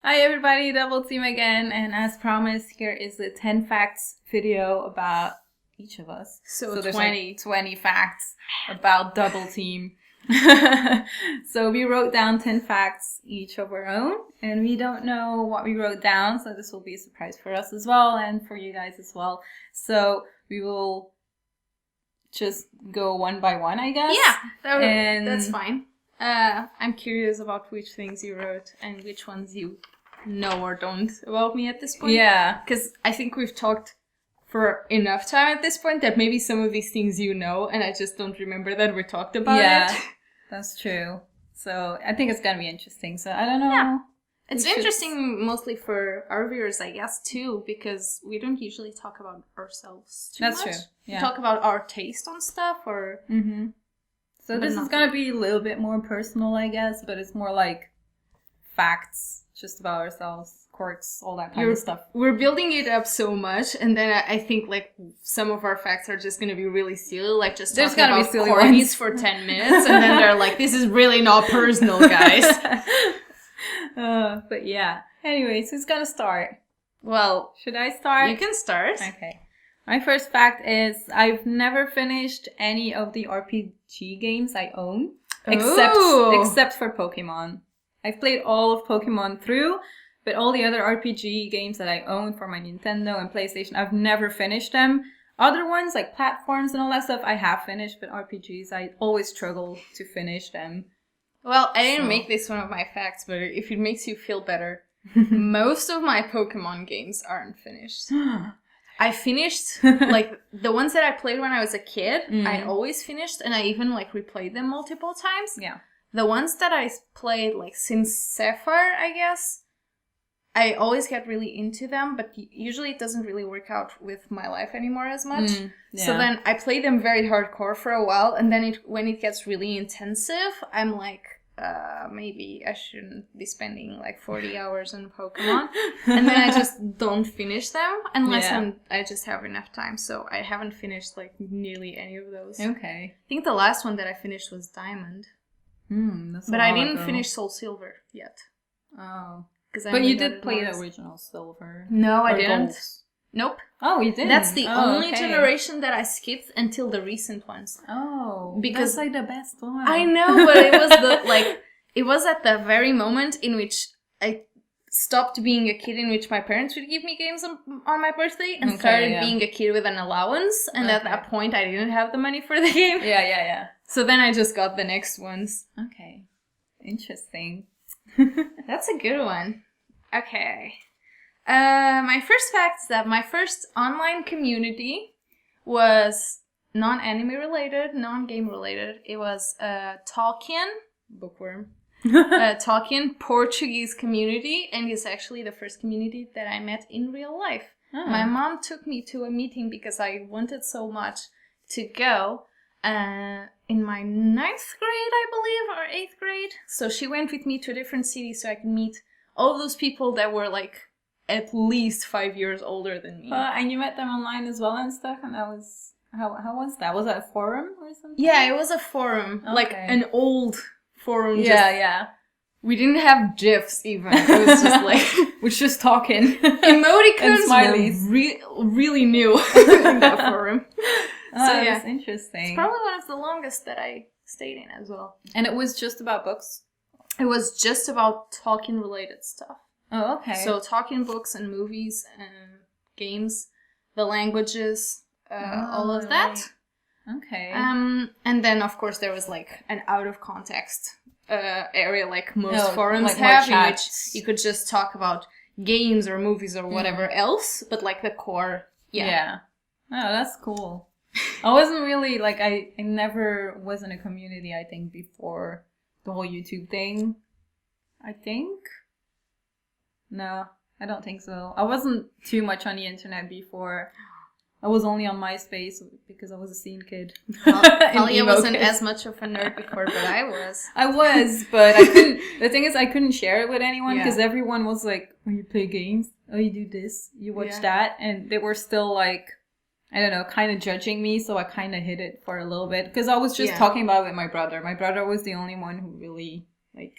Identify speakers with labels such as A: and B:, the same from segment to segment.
A: Hi everybody, Double Team again, and as promised, here is the 10 facts video about each of us.
B: So
A: there's
B: 20.
A: like 20 facts about Double Team. So we wrote down 10 facts, each of our own, and we don't know what we wrote down, so this will be a surprise for us as well, and for you guys as well. So we will just go one by one, I guess.
B: Yeah, that's fine. I'm curious about which things you wrote and which ones you know or don't about me at this point.
A: Yeah.
B: Because I think we've talked for enough time at this point that maybe some of these things you know and I just don't remember that we talked about it.
A: That's true. So I think it's gonna be interesting. So I don't know.
B: Yeah. It's interesting mostly for our viewers, I guess, too, because we don't usually talk about ourselves too much.
A: That's true. Yeah.
B: We talk about our taste on stuff or...
A: Mm-hmm. So this is going to be a little bit more personal, I guess, but it's more like facts just about ourselves, quirks, all that kind of stuff.
B: We're building it up so much, and then I think like some of our facts are just going to be really silly, like just talking about corgis for 10 minutes, and then they're like, this is really not personal, guys.
A: But yeah. Anyways, who's going to start?
B: Well,
A: should I start?
B: You can start.
A: Okay. My first fact is I've never finished any of the RPG games I own, except for Pokemon. I've played all of Pokemon through, but all the other RPG games that I own for my Nintendo and PlayStation, I've never finished them. Other ones, like platforms and all that stuff, I have finished, but RPGs, I always struggle to finish them.
B: Well, I didn't make this one of my facts, but if it makes you feel better, most of my Pokemon games aren't finished. I finished, like, the ones that I played when I was a kid, I always finished, and I even, like, replayed them multiple times.
A: Yeah.
B: The ones that I played, like, since Sapphire, I guess, I always get really into them, but usually it doesn't really work out with my life anymore as much.
A: Yeah.
B: So then I play them very hardcore for a while, and then when it gets really intensive, I'm like... maybe I shouldn't be spending like 40 hours on Pokemon. And then I just don't finish them unless I just have enough time. So I haven't finished like nearly any of those.
A: Okay.
B: I think the last one that I finished was Diamond. But I didn't finish Soul Silver yet.
A: Oh. But you did play the original Silver.
B: No, I didn't.
A: Gold.
B: Nope.
A: Oh, you didn't?
B: That's the only generation that I skipped until the recent ones.
A: Oh, because that's like the best one.
B: I know, but it was it was at the very moment in which I stopped being a kid, in which my parents would give me games on my birthday, and started being a kid with an allowance. And at that point, I didn't have the money for the game.
A: Yeah.
B: So then I just got the next ones.
A: Okay, interesting.
B: That's a good one. Okay. My first fact is that my first online community was non-anime related, non-game related. It was Tolkien, bookworm, Tolkien Portuguese community, and it's actually the first community that I met in real life. Oh. My mom took me to a meeting because I wanted so much to go in my 9th grade, I believe, or 8th grade. So she went with me to a different city so I could meet all those people that were like at least 5 years older than me.
A: And you met them online as well and stuff, and that was... How was that? Was that a forum or something?
B: Yeah, it was a forum. Okay. Like an old forum.
A: Yeah.
B: We didn't have GIFs even. It was just like...
A: we're just talking.
B: Emoticons
A: and smileys.
B: Were really new in that forum.
A: So yeah, that's interesting.
B: It's probably one of the longest that I stayed in as well.
A: And it was just about books?
B: It was just about Tolkien related stuff.
A: Oh, okay.
B: So Tolkien books and movies and games, the languages, all of that.
A: Right. Okay.
B: And then of course there was like an out of context area like most forums
A: like
B: have, in which you could just talk about games or movies or whatever else, but like the core,
A: yeah. Oh, that's cool. I wasn't really like I never was in a community, I think, before the whole YouTube thing. I think. No, I don't think so. I wasn't too much on the internet before. I was only on MySpace because I was a scene kid.
B: Thalia wasn't as much of a nerd before, but I was.
A: I was, but I couldn't. The thing is, I couldn't share it with anyone because everyone was like, "Oh, you play games? Oh, you do this? You watch that?" And they were still like, I don't know, kind of judging me. So I kind of hid it for a little bit because I was just talking about it with my brother. My brother was the only one who really like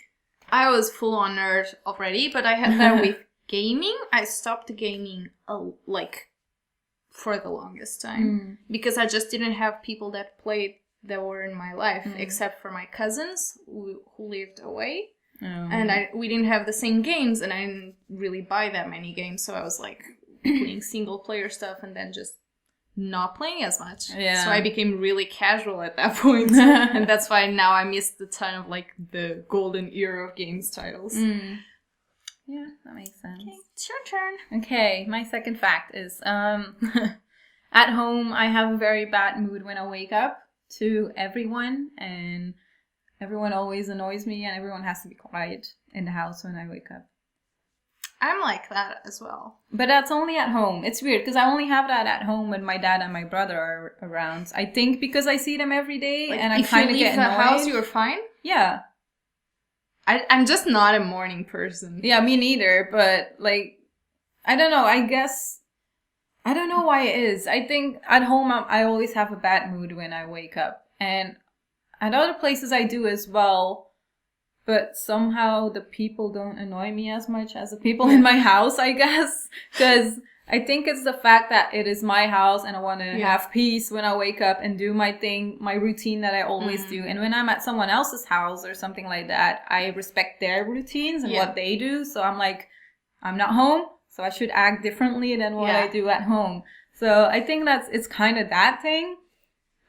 B: I was full on nerd already, but I had that with gaming. I stopped gaming for the longest time because I just didn't have people that played that were in my life, except for my cousins who lived away. And we didn't have the same games, and I didn't really buy that many games, so I was like playing single player stuff and then just not playing as much. Yeah. So I became really casual at that point. And that's why now I missed a ton of like the golden era of games titles.
A: Yeah, that makes sense.
B: Okay, it's your turn.
A: Okay, my second fact is at home I have a very bad mood when I wake up to everyone, and everyone always annoys me, and everyone has to be quiet in the house when I wake up.
B: I'm like that as well.
A: But that's only at home. It's weird because I only have that at home when my dad and my brother are around. I think because I see them every day, like, and I kind of get annoyed. If you leave the house,
B: you're fine?
A: Yeah.
B: I'm just not a morning person.
A: Yeah, me neither. But like, I don't know. I guess I don't know why it is. I think at home I always have a bad mood when I wake up, and at other places I do as well. But somehow the people don't annoy me as much as the people in my house, I guess. Because I think it's the fact that it is my house and I want to have peace when I wake up and do my thing, my routine that I always do. And when I'm at someone else's house or something like that, I respect their routines and what they do. So I'm like, I'm not home, so I should act differently than what I do at home. So I think it's kind of that thing.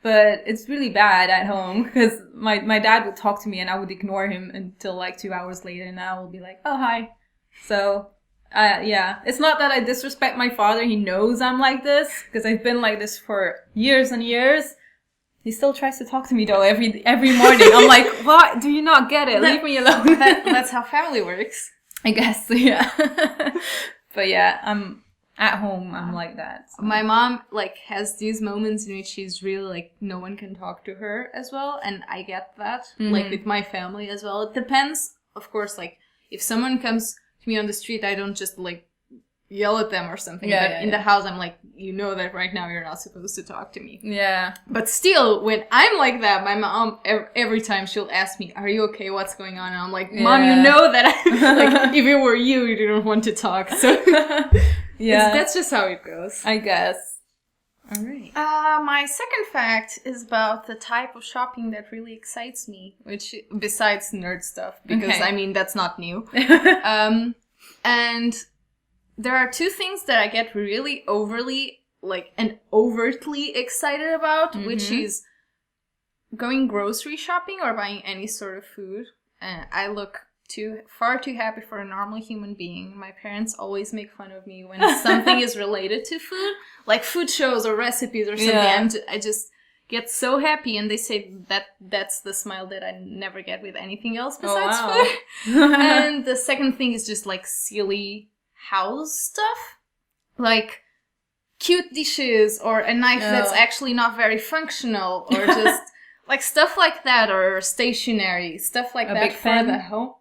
A: But it's really bad at home because my dad would talk to me and I would ignore him until like 2 hours later, and I will be like, oh, hi. So, it's not that I disrespect my father. He knows I'm like this because I've been like this for years and years. He still tries to talk to me though every morning. I'm like, what? Do you not get it? Leave me alone.
B: That's how family works.
A: I guess, yeah. But yeah, at home, I'm like that. So.
B: My mom, like, has these moments in which she's really, like, no one can talk to her as well. And I get that, like, with my family as well. It depends, of course, like, if someone comes to me on the street, I don't just, like, yell at them or something. But in the house, I'm like, you know that right now you're not supposed to talk to me. Yeah. But still, when I'm like that, my mom, every time she'll ask me, are you okay? What's going on? And I'm like, Mom, you know that like, if it were you, you didn't want to talk. So... Yeah, that's just how it goes,
A: I guess. All right.
B: My second fact is about the type of shopping that really excites me, which besides nerd stuff, because I mean that's not new. And there are two things that I get really overtly excited about, which is going grocery shopping or buying any sort of food. I look far too happy for a normal human being. My parents always make fun of me when something is related to food, like food shows or recipes or something. I just get so happy, and they say that's the smile that I never get with anything else besides food. And the second thing is just like silly house stuff, like cute dishes or a knife that's actually not very functional, or just like stuff like that, or stationery stuff like that for the home.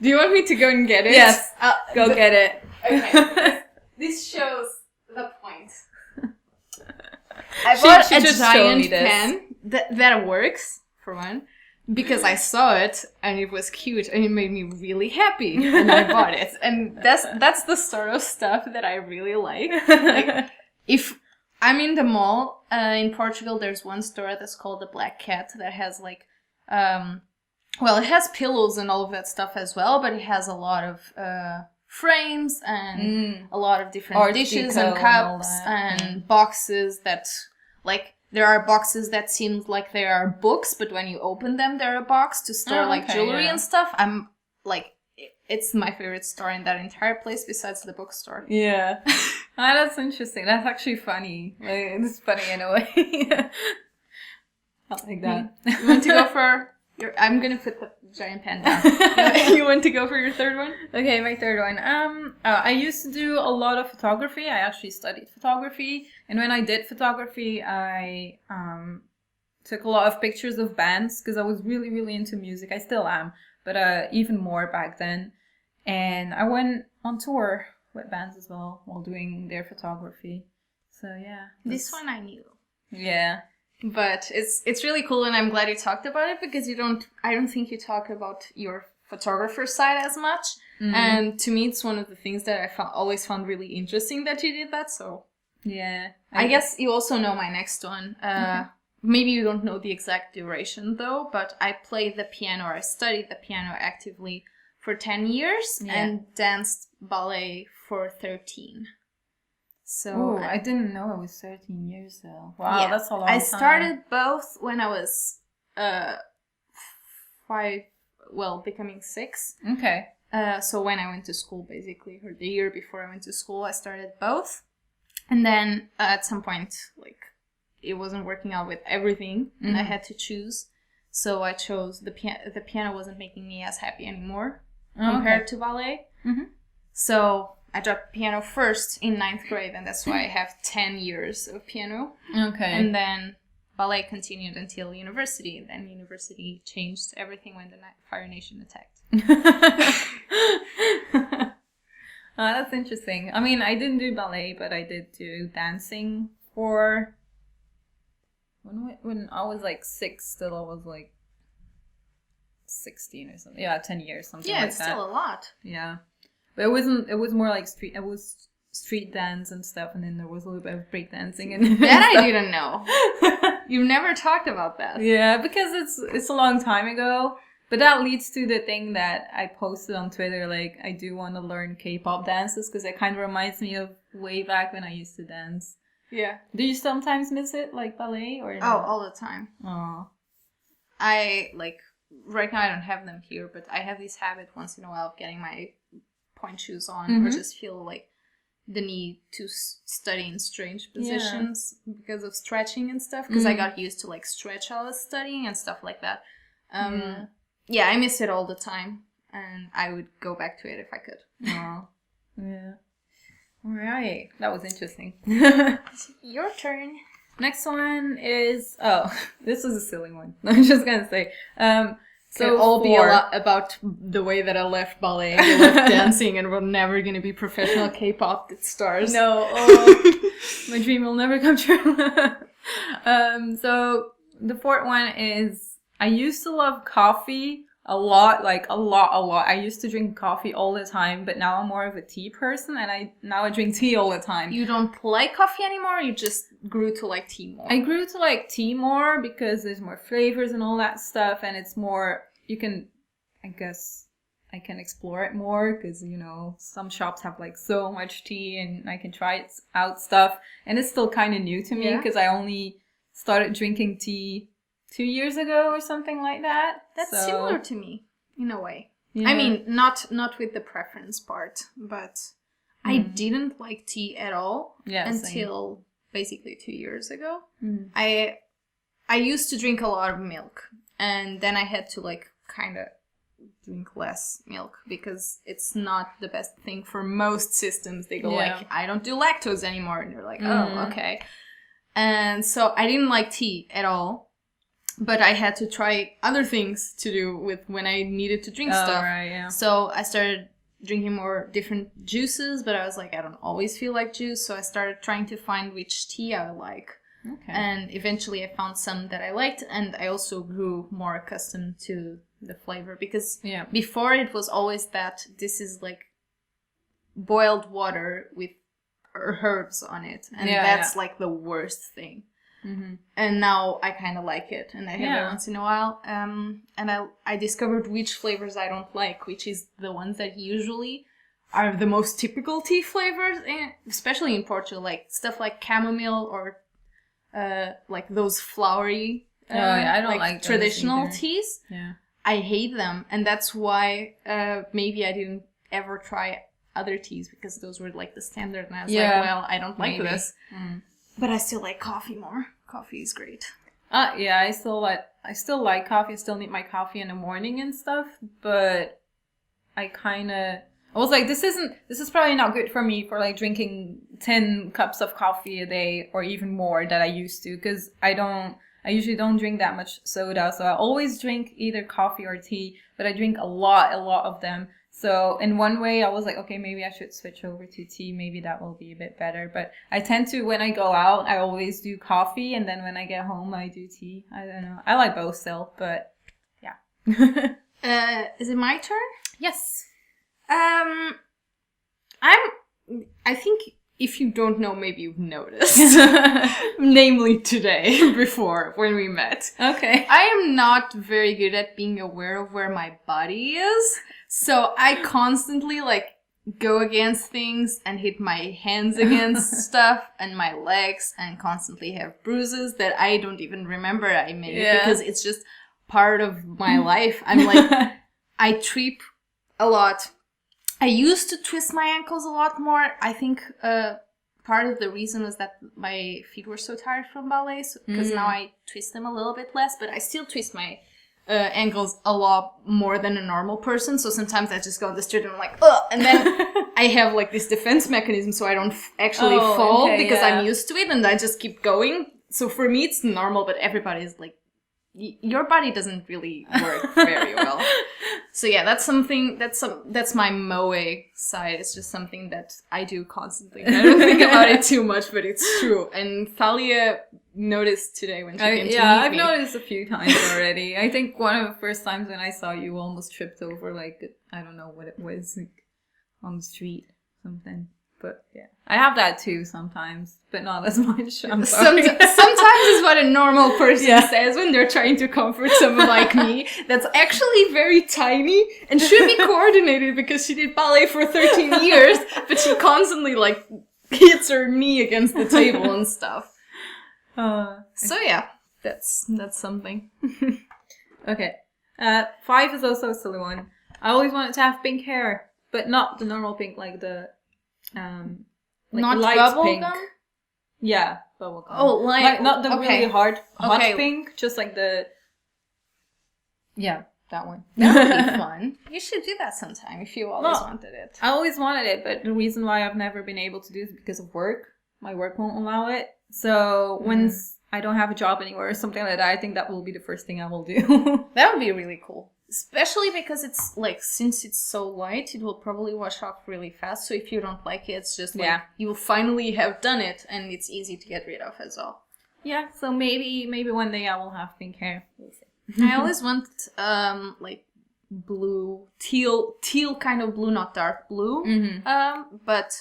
B: Do you want me to go and get it?
A: Yes, go get it.
B: Okay. This shows the point. I bought a giant pen that works, for one, because I saw it and it was cute and it made me really happy and I bought it. And that's the sort of stuff that I really like. Like, if I'm in the mall in Portugal, there's one store that's called the Black Cat that has like it has pillows and all of that stuff as well, but it has a lot of frames and a lot of different dishes and cups and boxes that, like, there are boxes that seem like they are books, but when you open them, they're a box to store jewelry and stuff. I'm like, it's my favorite store in that entire place besides the bookstore.
A: Yeah. That's interesting. That's actually funny. Like, it's funny in a way. Not like that.
B: You want to go for your... I'm going to put the giant pen down. You want to go for your third one?
A: Okay, my third one. I used to do a lot of photography. I actually studied photography. And when I did photography, I took a lot of pictures of bands because I was really, really into music. I still am, but even more back then. And I went on tour with bands as well while doing their photography. So, yeah.
B: This one I knew.
A: Yeah.
B: But it's really cool, and I'm glad you talked about it, because I don't think you talk about your photographer side as much. And to me, it's one of the things that I always found really interesting that you did that. So
A: yeah,
B: I guess you also know my next one.
A: Okay.
B: Maybe you don't know the exact duration though, but I played the piano, or I studied the piano actively for 10 years and danced ballet for 13. So
A: I didn't know it was 13 years though. Wow, that's a long time.
B: I started both when I was 5, becoming 6.
A: Okay.
B: So when I went to school, basically, or the year before I went to school, I started both. And then at some point, like, it wasn't working out with everything, and I had to choose. So I chose the piano wasn't making me as happy anymore compared to ballet. So I dropped piano first in 9th grade, and that's why I have 10 years of piano.
A: Okay.
B: And then ballet continued until university. And then university changed everything when the Fire Nation attacked.
A: That's interesting. I mean, I didn't do ballet, but I did do dancing for... When I was like 6, still I was like 16 or something. Yeah, 10 years, something like that.
B: Yeah, it's still a lot.
A: Yeah. But it was more like street dance and stuff, and then there was a little bit of break dancing and
B: that I didn't know. You've never talked about that.
A: Yeah, because it's a long time ago. But that leads to the thing that I posted on Twitter, like, I do want to learn K-pop dances, because it kind of reminds me of way back when I used to dance.
B: Yeah.
A: Do you sometimes miss it, like ballet, or?
B: Oh, all the time.
A: Oh.
B: Right now I don't have them here, but I have this habit once in a while of getting my point shoes on, or just feel like the need to study in strange positions because of stretching and stuff, because I got used to like stretch while I was studying and stuff like that. Yeah, I miss it all the time, and I would go back to it if I could.
A: Oh. Yeah. All right. That was interesting.
B: Your turn.
A: Next one is... Oh, this was a silly one. I'm just going to say.
B: So it'll all be a lot about the way that I left ballet and left dancing, and we're never going to be professional K-pop stars.
A: No. My dream will never come true. So the 4th one is... I used to love coffee a lot. I used to drink coffee all the time, but now I'm more of a tea person, and I drink tea all the time.
B: You don't like coffee anymore? You just grew to like tea more?
A: I grew to like tea more because there's more flavors and all that stuff, and it's more, I guess I can explore it more, because, you know, some shops have like so much tea, and I can try out stuff, and it's still kind of new to me, because I only started drinking tea 2 years ago or something like that.
B: That's similar to me, in a way.
A: Yeah.
B: I mean, not with the preference part, but I didn't like tea at all until basically 2 years ago. I used to drink a lot of milk, and then I had to like kind of drink less milk, because it's not the best thing for most systems. They go like, I don't do lactose anymore, and you're like, oh, okay. And so I didn't like tea at all. But I had to try other things to do with when I needed to drink stuff.
A: Right, yeah.
B: So I started drinking more different juices, but I was like, I don't always feel like juice. So I started trying to find which tea I like. Okay. And eventually I found some that I liked, and I also grew more accustomed to the flavor, because before it was always that this is like boiled water with herbs on it. And that's like the worst thing. And now I kind of like it, and I have it once in a while. And I discovered which flavors I don't like, which is the ones that usually are the most typical tea flavors, especially in Portugal, like stuff like chamomile, or like those flowery,
A: I don't like
B: traditional
A: those
B: teas.
A: Yeah,
B: I hate them, and that's why maybe I didn't ever try other teas, because those were like the standard, and I was like, well, I don't like this. But I still like coffee more. Coffee is great.
A: I still like coffee. I still need my coffee in the morning and stuff. But I was like, this is probably not good for me for like drinking 10 cups of coffee a day, or even more that I used to, because I I usually don't drink that much soda, so I always drink either coffee or tea, but I drink a lot of them. So in one way I was like, okay, maybe I should switch over to tea. Maybe that will be a bit better. But I tend to, when I go out, I always do coffee, and then when I get home, I do tea. I don't know. I like both still, but yeah.
B: Is it my turn?
A: Yes.
B: I think if you don't know, maybe you've noticed. Namely today, before, when we met.
A: Okay.
B: I am not very good at being aware of where my body is. So I constantly, like, go against things and hit my hands against stuff and my legs and constantly have bruises that I don't even remember I made because it's just part of my life. I'm like, I trip a lot. I used to twist my ankles a lot more. I think part of the reason was that my feet were so tired from ballet, because now I twist them a little bit less, but I still twist my ankles a lot more than a normal person. So sometimes I just go on the street and I'm like, ugh! And then I have like this defense mechanism so I don't actually fall because I'm used to it, and I just keep going. So for me it's normal, but everybody's like, your body doesn't really work very well. So yeah, that's something, that's my moe side. It's just something that I do constantly. I don't think about it too much, but it's true. And Thalia noticed today when she came to meet me.
A: Yeah, I've noticed a few times already. I think one of the first times when I saw you almost tripped over, like, I don't know what it was, like, on the street, something. But yeah, I have that too sometimes, but not as much. I'm sorry.
B: Sometimes is what a normal person says when they're trying to comfort someone like me that's actually very tiny and should be coordinated because she did ballet for 13 years, but she constantly like hits her knee against the table and stuff. So yeah, that's something.
A: Okay. 5 is also a silly one. I always wanted to have pink hair, but not the normal pink, like the like
B: not
A: light
B: bubble
A: pink.
B: gum?
A: Yeah, bubble gum.
B: Oh, like
A: not the really hot
B: Okay.
A: pink, just like the that one.
B: That would be fun. You should do that sometime if you always wanted it.
A: I always wanted it, but the reason why I've never been able to do it is because of work. My work won't allow it. So once I don't have a job anywhere or something like that, I think that will be the first thing I will do.
B: That would be really cool. Especially because it's like, since it's so light, it will probably wash off really fast. So if you don't like it, it's just like you will finally have done it, and it's easy to get rid of as well.
A: Yeah, so maybe one day I will have pink hair. We'll see.
B: I always want like blue, teal kind of blue, not dark blue. But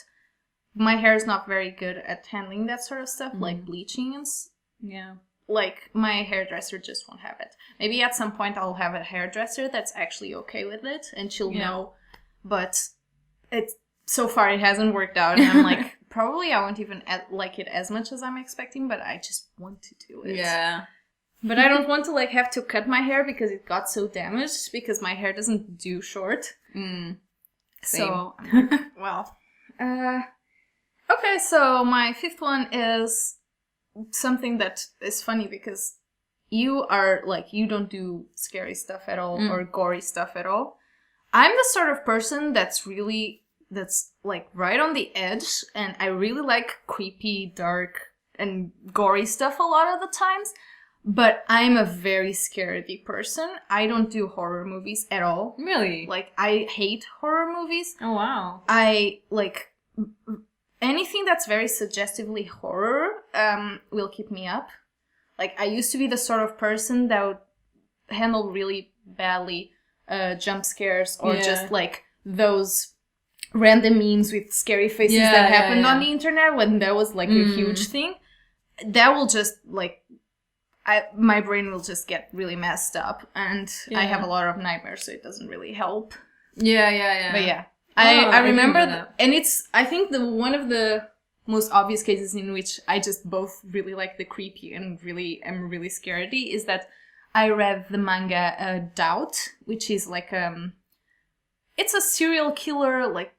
B: my hair is not very good at handling that sort of stuff, like bleaching and like, my hairdresser just won't have it. Maybe at some point I'll have a hairdresser that's actually okay with it, and she'll know. But so far it hasn't worked out, and I'm like, probably I won't even like it as much as I'm expecting, but I just want to do it.
A: Yeah.
B: But I don't want to like have to cut my hair because it got so damaged, because my hair doesn't do short. So, I'm like, well. Okay, so my 5th one is something that is funny because you are like, you don't do scary stuff at all or gory stuff at all. I'm the sort of person that's like right on the edge, and I really like creepy, dark, and gory stuff a lot of the times, but I'm a very scaredy person. I don't do horror movies at all.
A: Really?
B: Like, I hate horror movies.
A: Oh, wow.
B: I like anything that's very suggestively horror will keep me up. Like, I used to be the sort of person that would handle really badly jump scares or just like those random memes with scary faces that happened on the internet when that was like a huge thing. That will just like, my brain will just get really messed up, and I have a lot of nightmares, so it doesn't really help.
A: Yeah.
B: But yeah. I remember that. And it's, I think, one of the most obvious cases in which I just both really like the creepy and really am really scaredy is that I read the manga Doubt, which is like it's a serial killer like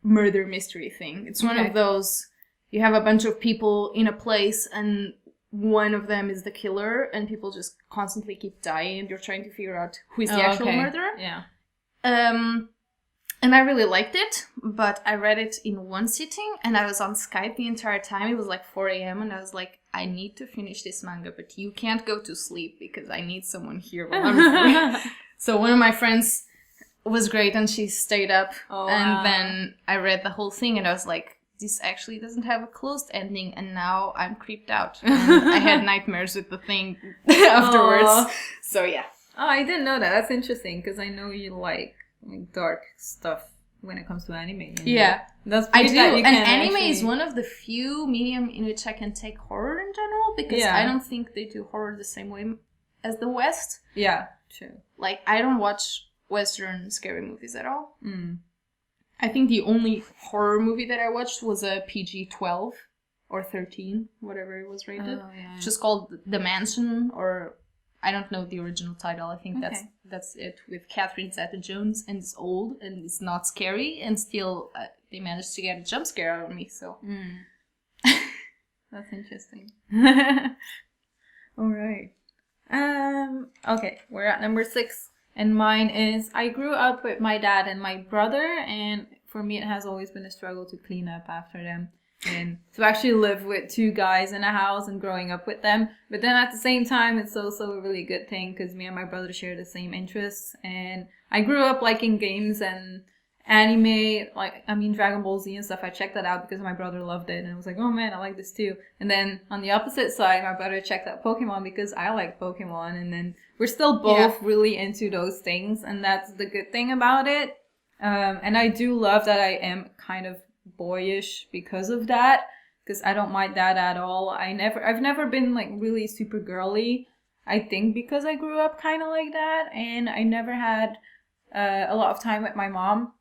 B: murder mystery thing. It's one of those, you have a bunch of people in a place and one of them is the killer, and people just constantly keep dying, and you're trying to figure out who is the actual murderer.
A: Yeah.
B: And I really liked it, but I read it in one sitting, and I was on Skype the entire time. It was like 4 a.m, and I was like, I need to finish this manga, but you can't go to sleep because I need someone here while I'm free. So one of my friends was great and she stayed up and then I read the whole thing and I was like, this actually doesn't have a closed ending, and now I'm creeped out. And I had nightmares with the thing afterwards. So yeah.
A: Oh, I didn't know that. That's interesting because I know you like dark stuff when it comes to anime.
B: Yeah,
A: that's
B: I do. And anime is one of the few medium in which I can take horror in general because I don't think they do horror the same way as the West.
A: Yeah, true.
B: Like I don't watch Western scary movies at all. I think the only horror movie that I watched was a PG-12 or 13, whatever it was rated. Oh, yeah. It's just called The Mansion, or I don't know the original title. I think that's it, with Catherine Zeta-Jones, and it's old and it's not scary, and still they managed to get a jump scare out of me. So
A: that's interesting. All right. Okay, we're at number 6. And mine is, I grew up with my dad and my brother, and for me it has always been a struggle to clean up after them. And to actually live with 2 guys in a house and growing up with them. But then at the same time, it's also a really good thing because me and my brother share the same interests. And I grew up liking games and anime, Dragon Ball Z and stuff. I checked that out because my brother loved it. And I was like, oh man, I like this too. And then on the opposite side, my brother checked out Pokemon because I like Pokemon. And then we're still both really into those things. And that's the good thing about it. And I do love that I am kind of boyish because of that, because I don't mind that at all. I've never been like really super girly, I think because I grew up kind of like that, and I never had a lot of time with my mom,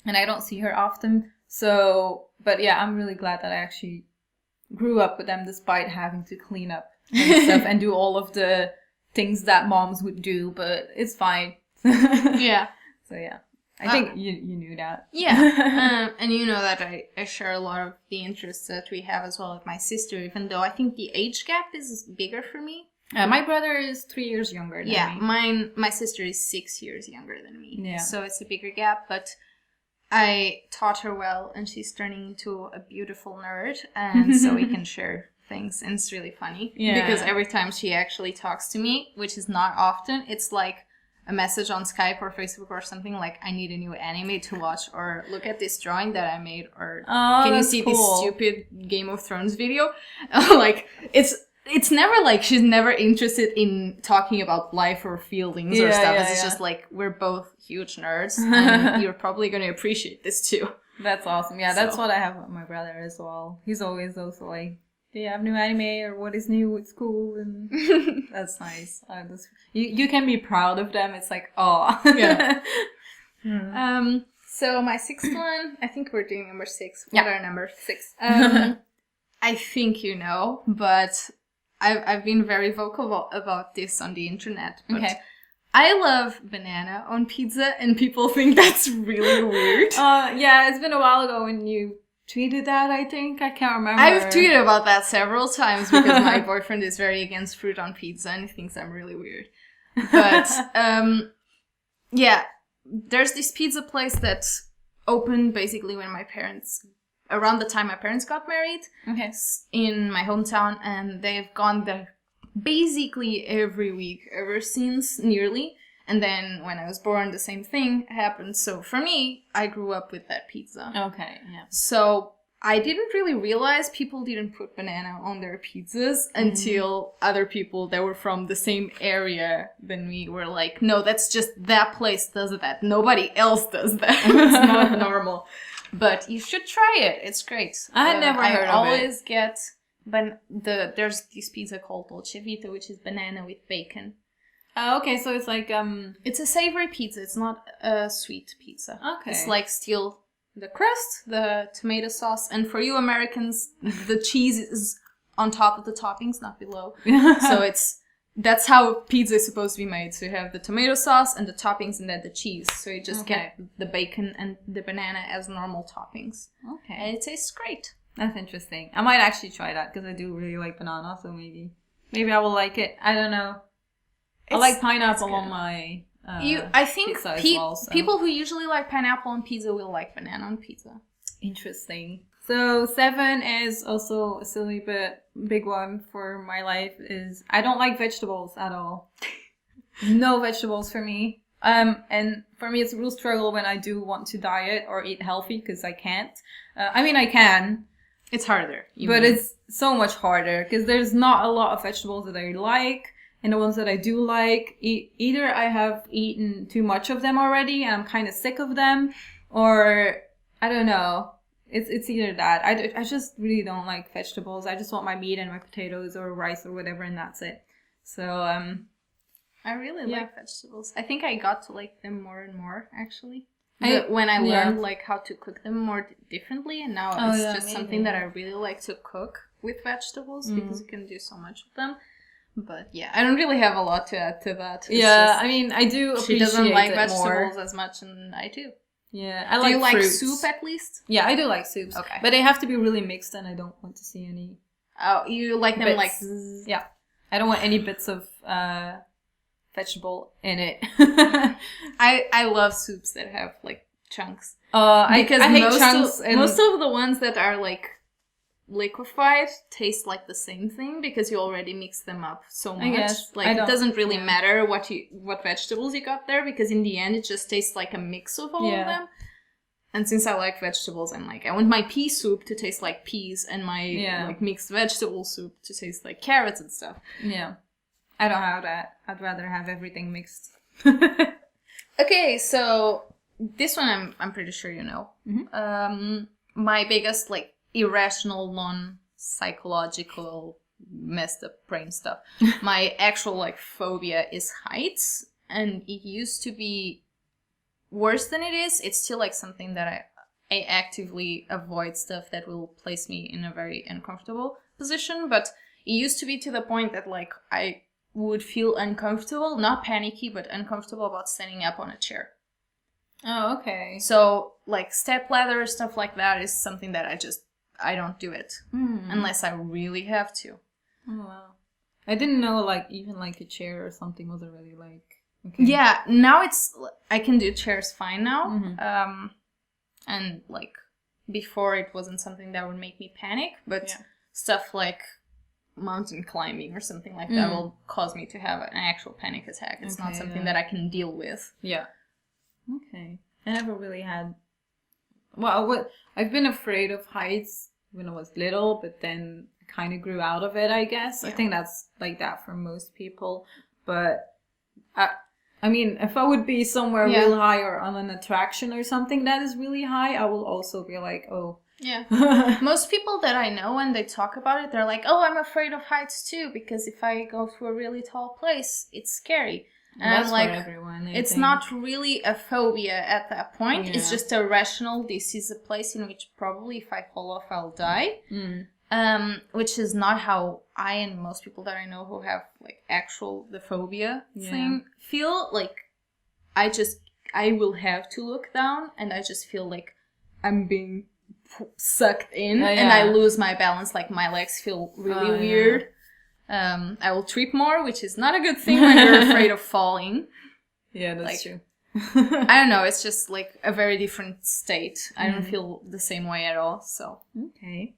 A: and I don't see her often. So, but yeah, I'm really glad that I actually grew up with them despite having to clean up and stuff and do all of the things that moms would do, but it's fine.
B: Yeah.
A: So yeah. I think you knew that.
B: Yeah. And you know that I share a lot of the interests that we have as well with my sister, even though I think the age gap is bigger for me.
A: My brother is 3 years younger than me.
B: My sister is 6 years younger than me.
A: Yeah.
B: So it's a bigger gap, but I taught her well, and she's turning into a beautiful nerd, and so we can share things, and it's really funny. Yeah. Because every time she actually talks to me, which is not often, it's like a message on Skype or Facebook or something like, I need a new anime to watch, or look at this drawing that I made, or can you see this stupid Game of Thrones video? Like, it's never like she's never interested in talking about life or feelings or stuff. It's just like, we're both huge nerds and you're probably going to appreciate this too.
A: That's awesome. Yeah, that's what I have with my brother as well. He's always also like, do you have new anime, or what is new? It's cool, and that's nice. You can be proud of them. It's like, oh. Yeah.
B: So my 6th one, I think we're doing number 6. What are number 6? I think you know, but I've been very vocal about this on the internet. But I love banana on pizza, and people think that's really weird.
A: Yeah, it's been a while ago when you tweeted that, I think. I can't remember.
B: I've tweeted about that several times because my boyfriend is very against fruit on pizza and he thinks I'm really weird. But, yeah, there's this pizza place that opened basically when around the time my parents got married in my hometown, and they've gone there basically every week ever since, nearly. And then when I was born, the same thing happened. So for me, I grew up with that pizza.
A: Okay, yeah.
B: So I didn't really realize people didn't put banana on their pizzas until other people that were from the same area than me were like, no, that's just that place does that. Nobody else does that. It's not normal. But you should try it. It's great.
A: I had never heard of it.
B: I always get, there's this pizza called Dolce Vita, which is banana with bacon.
A: Okay, so it's like
B: it's a savory pizza. It's not a sweet pizza.
A: Okay.
B: It's like still the crust, the tomato sauce, and for you Americans, the cheese is on top of the toppings, not below. So that's how pizza is supposed to be made. So you have the tomato sauce and the toppings, and then the cheese. So you just get the bacon and the banana as normal toppings. Okay. And it tastes great.
A: That's interesting. I might actually try that because I do really like banana, so maybe I will like it. I don't know. I like pineapple on my
B: I think
A: pizza as well, so.
B: People who usually like pineapple on pizza will like banana on pizza.
A: Interesting. So 7 is also a silly but big one for my life is I don't like vegetables at all. No vegetables for me. And for me it's a real struggle when I do want to diet or eat healthy because I can't. I mean I can.
B: It's harder.
A: It's so much harder because there's not a lot of vegetables that I like. And the ones that I do like, either I have eaten too much of them already and I'm kind of sick of them, or I don't know. It's either that. I just really don't like vegetables. I just want my meat and my potatoes or rice or whatever, and that's it. So,
B: I really like vegetables. I think I got to like them more and more, actually. When I learned like how to cook them more differently, and now it's just something that I really like to cook with vegetables because you can do so much with them. But yeah, I don't really have a lot to add to that. It's
A: I mean, I do appreciate
B: she doesn't like
A: it
B: vegetables
A: more.
B: As much, and I do.
A: Yeah, I like
B: Do you
A: fruits.
B: like soup at least?
A: Yeah, I do like soups.
B: Okay.
A: But they have to be really mixed and I don't want to see any...
B: Oh, you like them
A: bits. Yeah. I don't want any bits of vegetable in it.
B: I love soups that have like chunks.
A: Because I hate chunks.
B: Most of the ones that are like liquefied taste like the same thing because you already mix them up so much.
A: I guess.
B: Like it doesn't really matter what vegetables you got there because in the end it just tastes like a mix of all of them. And since I like vegetables, I'm like I want my pea soup to taste like peas and my like mixed vegetable soup to taste like carrots and stuff.
A: Yeah. I don't have that. I'd rather have everything mixed.
B: Okay, so this one I'm pretty sure you know. Mm-hmm. My biggest like irrational, non-psychological, messed up brain stuff. My actual like phobia is heights, and it used to be worse than it is. It's still like something that I actively avoid stuff that will place me in a very uncomfortable position, but it used to be to the point that like I would feel uncomfortable, not panicky, but uncomfortable about standing up on a chair.
A: Oh, okay.
B: So like step ladder, stuff like that is something that I don't do it unless I really have to.
A: Oh, wow. I didn't know, like, even, like, a chair or something was already, like... Okay.
B: Yeah, now I can do chairs fine now. Mm-hmm. And, like, before it wasn't something that would make me panic, but stuff like mountain climbing or something like that will cause me to have an actual panic attack. It's not something that I can deal with.
A: Yeah. Okay. I never really had... Well, I've been afraid of heights when I was little, but then kind of grew out of it, I guess. Yeah. I think that's like that for most people. But, I mean, if I would be somewhere real high or on an attraction or something that is really high, I will also be like, oh.
B: Yeah. Most people that I know, when they talk about it, they're like, oh, I'm afraid of heights too, because if I go to a really tall place, it's scary. And
A: that's
B: I'm like,
A: for everyone,
B: it's not really a phobia at that point. Yeah. It's just a rational, this is a place in which probably if I fall off, I'll die. Which is not how I and most people that I know who have like the phobia thing feel. Like, I will have to look down and I just feel like I'm being sucked in and I lose my balance. Like my legs feel really weird. I will trip more, which is not a good thing when you're afraid of falling.
A: Yeah, that's
B: like,
A: true.
B: I don't know. It's just like a very different state. I don't feel the same way at all. So
A: okay.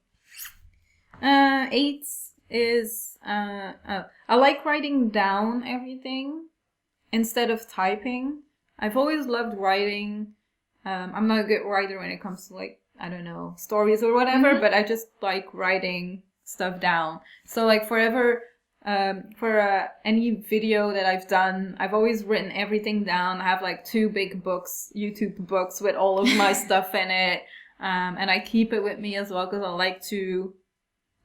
A: 8 is I like writing down everything instead of typing. I've always loved writing. I'm not a good writer when it comes to like, I don't know, stories or whatever, but I just like writing stuff down. So like forever, for any video that I've done, I've always written everything down. I have like 2 big books, YouTube books with all of my stuff in it. And I keep it with me as well because I like to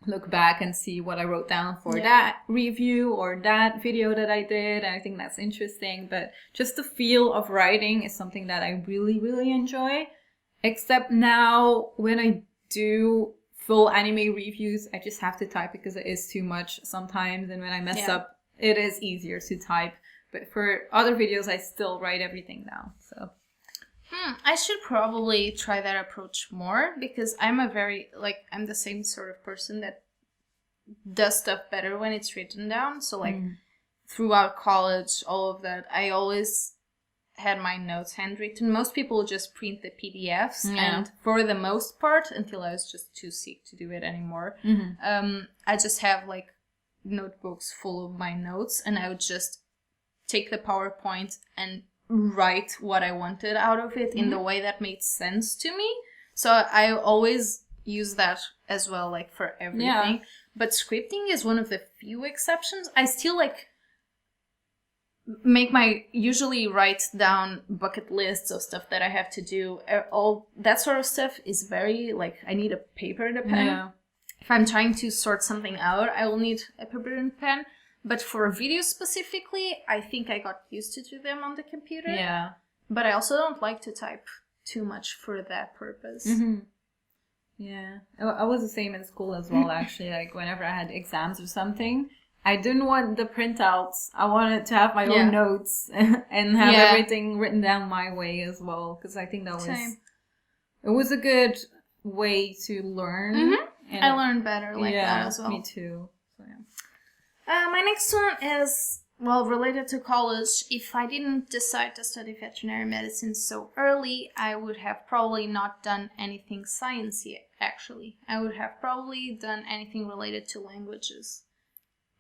A: look back and see what I wrote down for that review or that video that I did. And I think that's interesting. But just the feel of writing is something that I really, really enjoy. Except now when I do full anime reviews, I just have to type because it is too much sometimes. And when I mess up, it is easier to type. But for other videos, I still write everything down. So
B: I should probably try that approach more because I'm I'm the same sort of person that does stuff better when it's written down. So like throughout college, all of that, I always had my notes handwritten. Most people just print the PDFs, and for the most part, until I was just too sick to do it anymore, I just have like notebooks full of my notes, and I would just take the PowerPoint and write what I wanted out of it in the way that made sense to me. So I always use that as well, like for everything. Yeah. But scripting is one of the few exceptions. I still like usually write down bucket lists of stuff that I have to do. All that sort of stuff is very like, I need a paper and a pen. Yeah. If I'm trying to sort something out, I will need a paper and pen. But for videos specifically, I think I got used to do them on the computer. Yeah. But I also don't like to type too much for that purpose. Mm-hmm.
A: Yeah. I was the same in school as well, actually. Like, whenever I had exams or something, I didn't want the printouts. I wanted to have my own notes and have everything written down my way as well. Because I think that was a good way to learn.
B: Mm-hmm. And I learned better like that as well.
A: Me too. So,
B: my next one is, well, related to college. If I didn't decide to study veterinary medicine so early, I would have probably not done anything sciencey, actually. I would have probably done anything related to languages.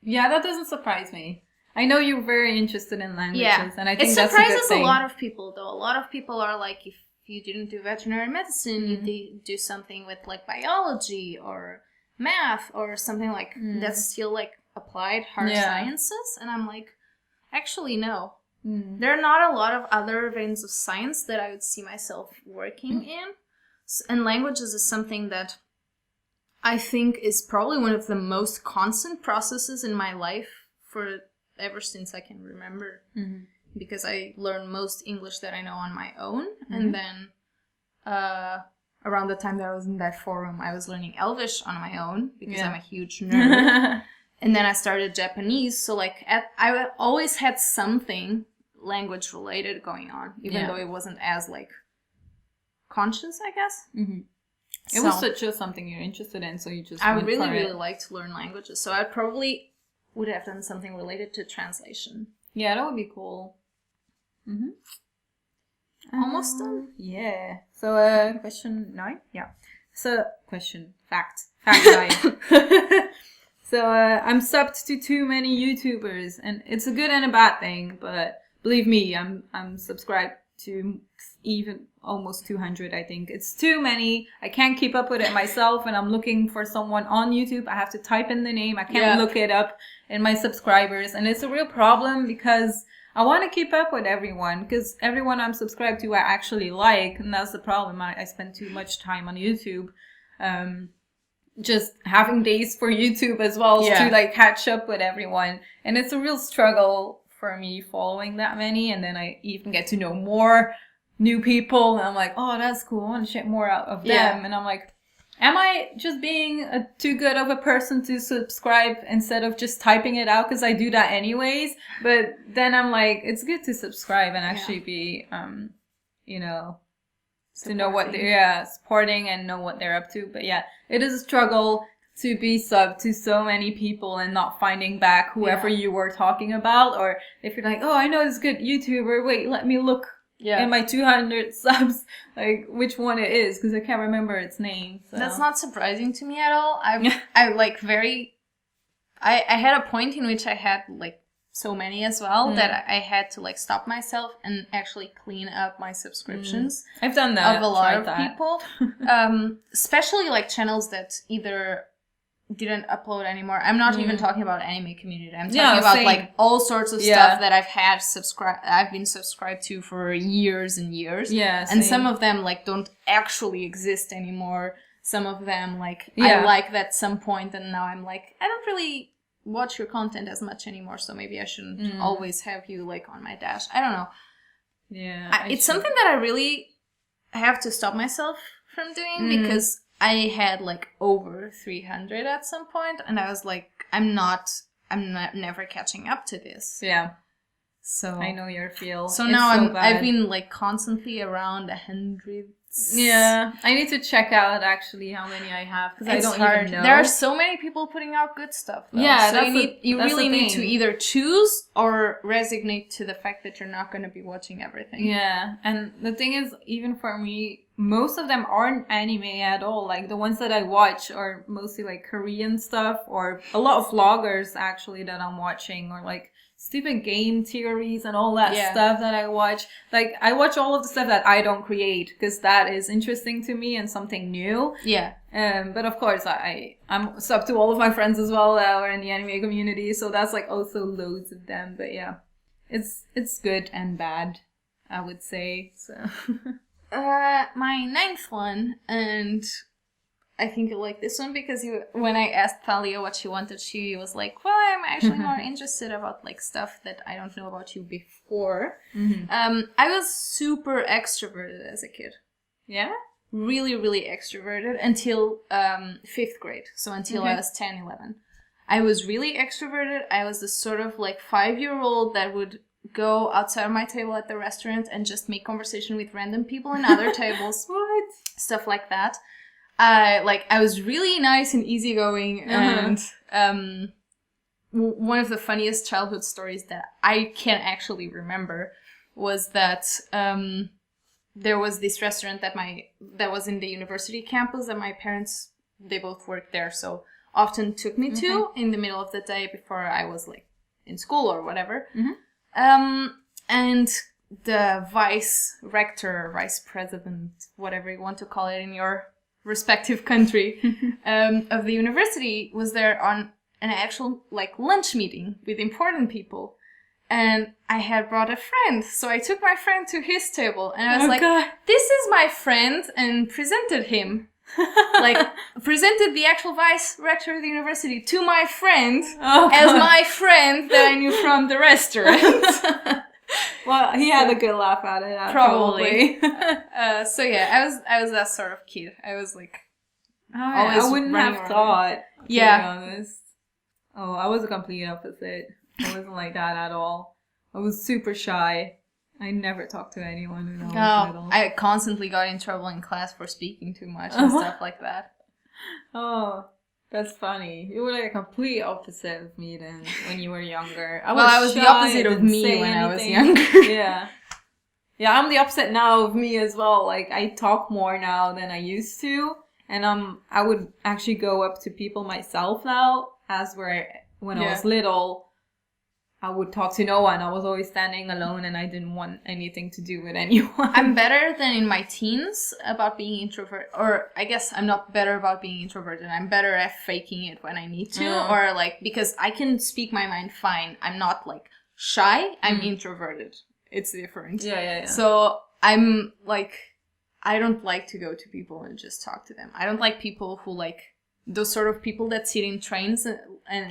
A: Yeah, that doesn't surprise me. I know you're very interested in languages, and I think
B: that's a good thing. It surprises a lot of people, though. A lot of people are like, if you didn't do veterinary medicine, you do something with like biology or math or something like that's still like applied hard sciences. And I'm like, actually, no. There are not a lot of other veins of science that I would see myself working in. And languages is something that I think is probably one of the most constant processes in my life for ever since I can remember. Because I learned most English that I know on my own. And then around the time that I was in that forum, I was learning Elvish on my own because I'm a huge nerd. And then I started Japanese. So like I always had something language related going on, even though it wasn't as like conscious, I guess.
A: It was just something you're interested in, so you just
B: I really like to learn languages. So I probably would have done something related to translation.
A: Yeah, that would be cool.
B: Almost done?
A: Yeah. So, question 9? Yeah. So, fact 9. So, I'm subbed to too many YouTubers, and it's a good and a bad thing, but believe me, I'm subscribed to even almost 200, I think. It's too many. I can't keep up with it myself, and I'm looking for someone on YouTube. I have to type in the name. I can't look it up in my subscribers, and it's a real problem because I want to keep up with everyone, because everyone I'm subscribed to I actually like, and that's the problem. I spend too much time on YouTube, just having days for YouTube as well to like catch up with everyone, and it's a real struggle for me following that many, and then I even get to know more new people, and I'm like, oh, that's cool, I want to check more out of them, and I'm like, am I just being too good of a person to subscribe instead of just typing it out? Because I do that anyways. But then I'm like, it's good to subscribe and actually be, you know, supporting. To know what they're supporting and know what they're up to. But yeah, it is a struggle to be subbed to so many people and not finding back whoever you were talking about. Or if you're like, oh, I know this good YouTuber, wait, let me look. In my 200 subs, like which one it is, because I can't remember its name. So.
B: That's not surprising to me at all. I like I had a point in which I had like so many as well that I had to like stop myself and actually clean up my subscriptions.
A: I've done that.
B: Of a lot of people, especially like channels that either didn't upload anymore. I'm not even talking about anime community. I'm talking about like all sorts of stuff that I've been subscribed to for years and years. Yeah, and some of them like don't actually exist anymore. Some of them like I liked at some point, and now I'm like, I don't really watch your content as much anymore, so maybe I shouldn't always have you like on my dash. I don't know. Yeah, it's something that I really have to stop myself from doing because I had like over 300 at some point, and I was like, I'm never catching up to this. Yeah. So
A: I know your feel.
B: So
A: it's
B: now
A: so bad.
B: I've been like constantly around 100.
A: Yeah, I need to check out actually how many I have because I don't even know.
B: There are so many people putting out good stuff, though.
A: Yeah,
B: so you really need to either choose or resignate to the fact that you're not going to be watching everything.
A: Yeah, and the thing is, even for me, most of them aren't anime at all. Like the ones that I watch are mostly like Korean stuff, or a lot of vloggers actually that I'm watching, or like stupid game theories and all that stuff that I watch. Like, I watch all of the stuff that I don't create because that is interesting to me and something new.
B: Yeah.
A: But of course, I'm sub to all of my friends as well that are in the anime community, so that's like also loads of them. But yeah, it's good and bad, I would say. So.
B: My ninth one, and I think you'll like this one because when I asked Thalia what she wanted, she was like, well, I'm actually more interested about like stuff that I don't know about you before. Mm-hmm. I was super extroverted as a kid.
A: Yeah?
B: Really, really extroverted until 5th grade. So until I was 10, 11. I was really extroverted. I was the sort of like 5-year-old that would go outside my table at the restaurant and just make conversation with random people in other tables.
A: What?
B: Stuff like that. I was really nice and easygoing, and one of the funniest childhood stories that I can actually remember was that there was this restaurant that was in the university campus that my parents, they both worked there, so often took me to in the middle of the day before I was like in school or whatever. And the vice rector, vice president, whatever you want to call it in your respective country, of the university was there on an actual like lunch meeting with important people, and I had brought a friend, so I took my friend to his table and I was God. This is my friend, and presented him like presented the actual vice rector of the university to my friend as my friend that I knew from the restaurant.
A: Well, he had a good laugh at it.
B: Probably. So yeah, I was that sort of kid. I was like, always
A: I wouldn't have thought. To be honest. Oh, I was a complete opposite. I wasn't like that at all. I was super shy. I never talked to anyone when I was little.
B: I constantly got in trouble in class for speaking too much and stuff like that.
A: Oh. That's funny. You were like a complete opposite of me then when you were younger.
B: I was the opposite of me when I was younger.
A: Yeah. Yeah, I'm the opposite now of me as well. Like, I talk more now than I used to. And I would actually go up to people myself now, when I was little, I would talk to no one. I was always standing alone and I didn't want anything to do with anyone.
B: I'm better than in my teens about being introverted. Or I guess I'm not better about being introverted. I'm better at faking it when I need to. Or like, because I can speak my mind fine. I'm not like shy. I'm introverted. It's different.
A: Yeah.
B: So I'm like, I don't like to go to people and just talk to them. I don't like people who like, those sort of people that sit in trains and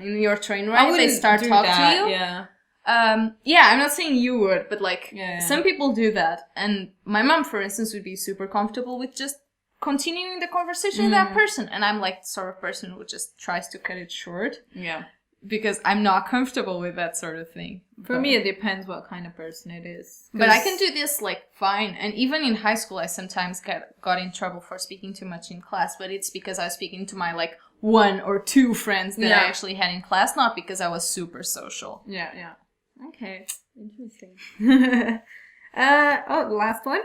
B: in your train ride, they start talking to you.
A: Yeah.
B: I'm not saying you would, but like some people do that. And my mom, for instance, would be super comfortable with just continuing the conversation with that person. And I'm like the sort of person who just tries to cut it short.
A: Yeah.
B: Because I'm not comfortable with that sort of thing.
A: For me, it depends what kind of person it is.
B: But I can do this like fine. And even in high school, I sometimes got in trouble for speaking too much in class. But it's because I was speaking to my like 1 or 2 friends that I actually had in class, not because I was super social.
A: Yeah. Okay. Interesting. The last one.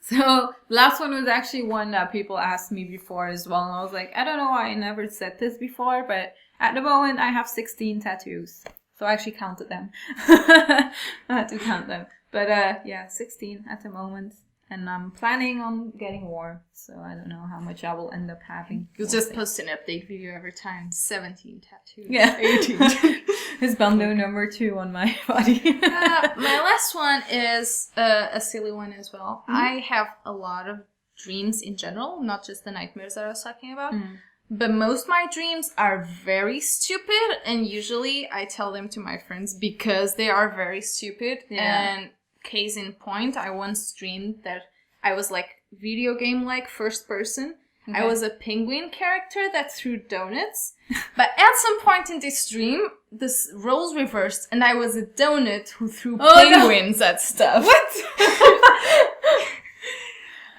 A: So, last one was actually one that people asked me before as well. And I was like, I don't know why I never said this before, but at the moment I have 16 tattoos. So I actually counted them. I had to count them. But 16 at the moment. And I'm planning on getting more. So I don't know how much I will end up having.
B: You'll just post an update video every time. 17 tattoos.
A: Yeah. 18. It's bando number 2 on my body.
B: My last one is a silly one as well. I have a lot of dreams in general, not just the nightmares that I was talking about. But most of my dreams are very stupid, and usually I tell them to my friends because they are very stupid. And case in point, I once dreamed that I was like video game like first person,
A: Okay.
B: I was a penguin character that threw donuts. But at some point in this dream, this roles reversed, and I was a donut who threw penguins at stuff.
A: What?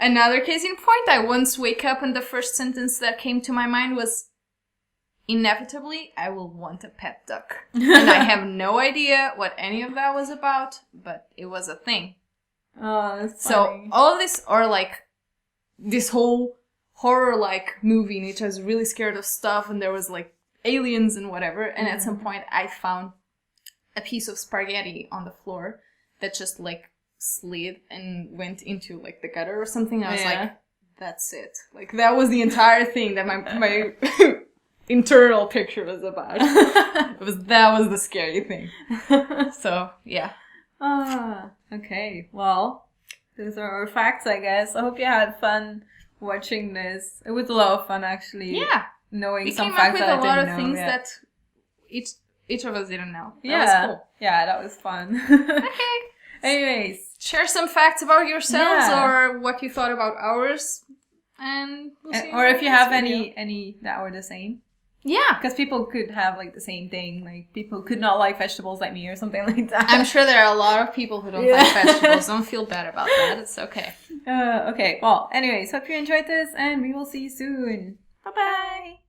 B: Another case in point, I once wake up and the first sentence that came to my mind was, inevitably, I will want a pet duck. And I have no idea what any of that was about, but it was a thing.
A: Oh, that's
B: So
A: funny.
B: all of this are like this whole horror-like movie in which I was really scared of stuff and there was like aliens and whatever. And at some point I found a piece of spaghetti on the floor that just like slid and went into like the gutter or something. I was like, that's it. Like that was the entire thing that my internal picture was about. That was the scary thing. So yeah.
A: Okay. Well, those are our facts, I guess. I hope you had fun watching this. It was a lot of fun, actually.
B: Yeah.
A: Knowing
B: We
A: some
B: came up
A: facts
B: with
A: that I
B: a lot
A: didn't
B: of
A: know
B: things
A: yet.
B: that each of us didn't know. That
A: Yeah.
B: was cool.
A: Yeah, that was fun.
B: Okay.
A: Anyways.
B: Share some facts about yourselves
A: Yeah.
B: or what you thought about ours. And we'll see
A: Or
B: you
A: if you
B: in the
A: have
B: next video.
A: any that were the same.
B: Yeah.
A: Because people could have like the same thing. Like people could not like vegetables like me or something like that.
B: I'm sure there are a lot of people who don't
A: Yeah.
B: like vegetables. Don't feel bad about that. It's okay.
A: Okay, well, anyways, hope you enjoyed this and we will see you soon. Bye-bye.